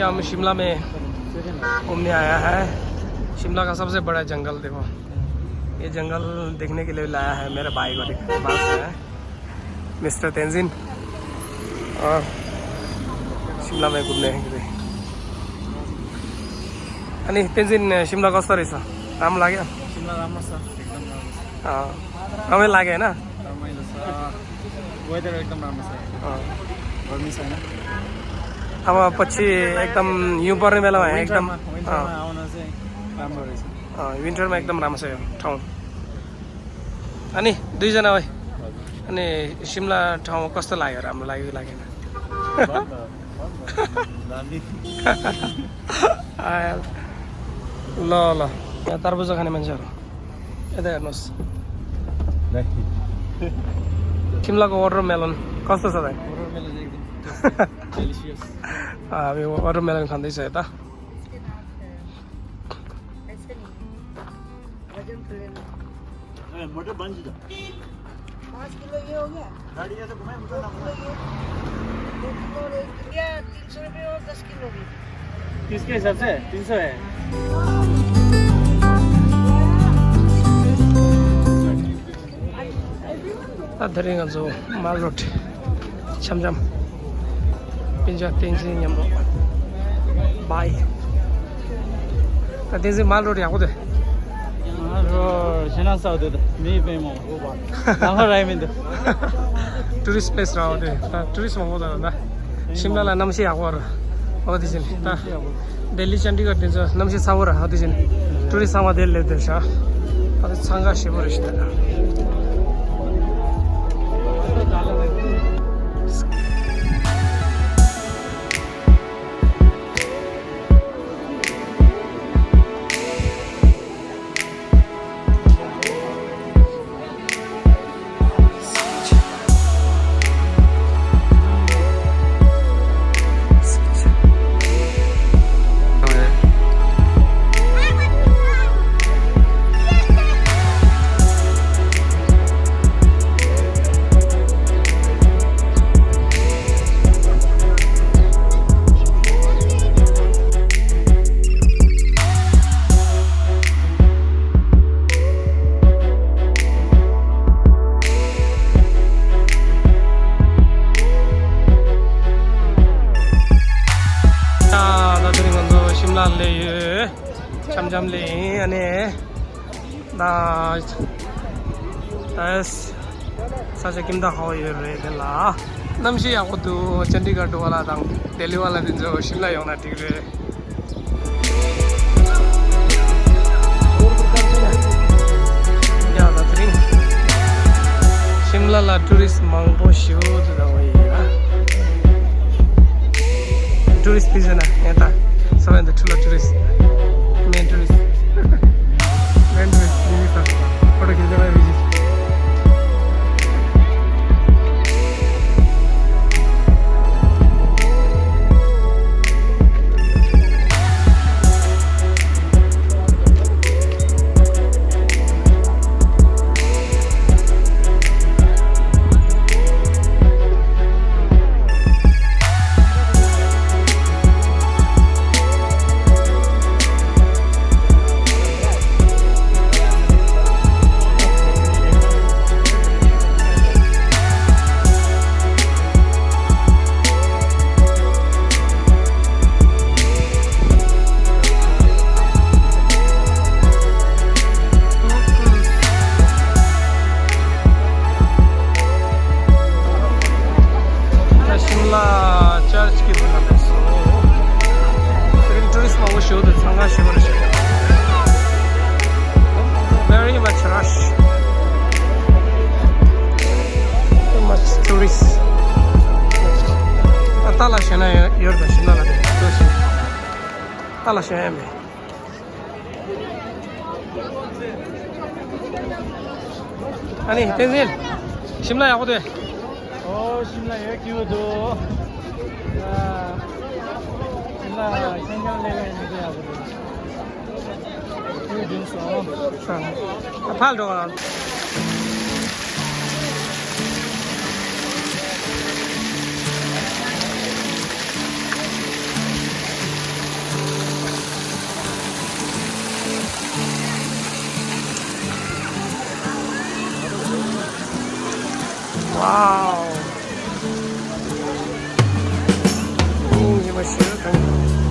हम शिमला में घूमने आया है। शिमला का सबसे बड़ा जंगल देखो, ये जंगल देखने के लिए लाया है मेरे भाई को। पास है मिस्टर तेंजिन और शिमला में घूमने के लिए। अनि तेंजिन शिमला कस्तो रहेछ? राम्रो लाग्यो? शिमला राम्रो छ, एकदम राम्रो छ। रमाइलो लाग्यो होइन? रमाइलो छ, वेदर एकदम राम्रो छ, गर्मी छैन। अब पछि एकदम हिउँ पर्ने बेलामा एकदम विन्टरमा आउन चाहिँ राम्रो रहेछ। विन्टरमा एकदम राम्रो छ यो ठाउँ। अनि दुईजना भाइ, अनि शिमला ठाउँ कस्तो लाग्यो? राम्रो लाग्यो कि लागेन? ल ल, यहाँ तरबुजा खाने मान्छेहरू यता हेर्नुहोस्। शिमलाको वाटरमेलन कस्तो छ दाइ? वाटरमेलन एकदम डेलिसियस। हामी वाटरमेलन खाँदैछ यता। मटर बन जा 5 किलो ये हो गया। गाड़ी ऐसे घुमाए मुझे ना 2 किलो और 300 रुपये और 10 किलो भी। किसके हिसाब से 300 है? धेरै गर्छु माल रोटी छमछम पिन्जा तेंजिन हाम्रो भाइ। तेंजिन माल रोटी आएको थियो Shana Saudi me pemo nama raimindo tourist place रहो त्यो टुरिस्टमा हुँदैन त। शिमलालाई नम्सी आएको हो त्यसरी त दिल्ली चण्डीगढ दिन्छ नम्सी सावर हो त्यसरी टुरिस्टसँग दिल्ली दिन्छ ಅದು ಸಂಘ ಶಿವರಿಷ್ಟ छमछमले अनि tas saja kimda hoy re dela namshi yaqudu chandigarh wala dang delhi wala din jo shimla yauna tigre ya da tring shimla la tourist mangbo shoot da hoy tourist pizana eta saben the tourist main tourist visitor photo खींचने में visit church ki bana so tourist ma wo show the sangha shivar very much rush, too much tourists atala shana yorda shina la toshi atala shana ani tenzin shimla yaako de Shimla है क्यों दो शिमला संगम ले गए मुझे आप क्यों दिन सो फाल दो वाओ ये मशीन है।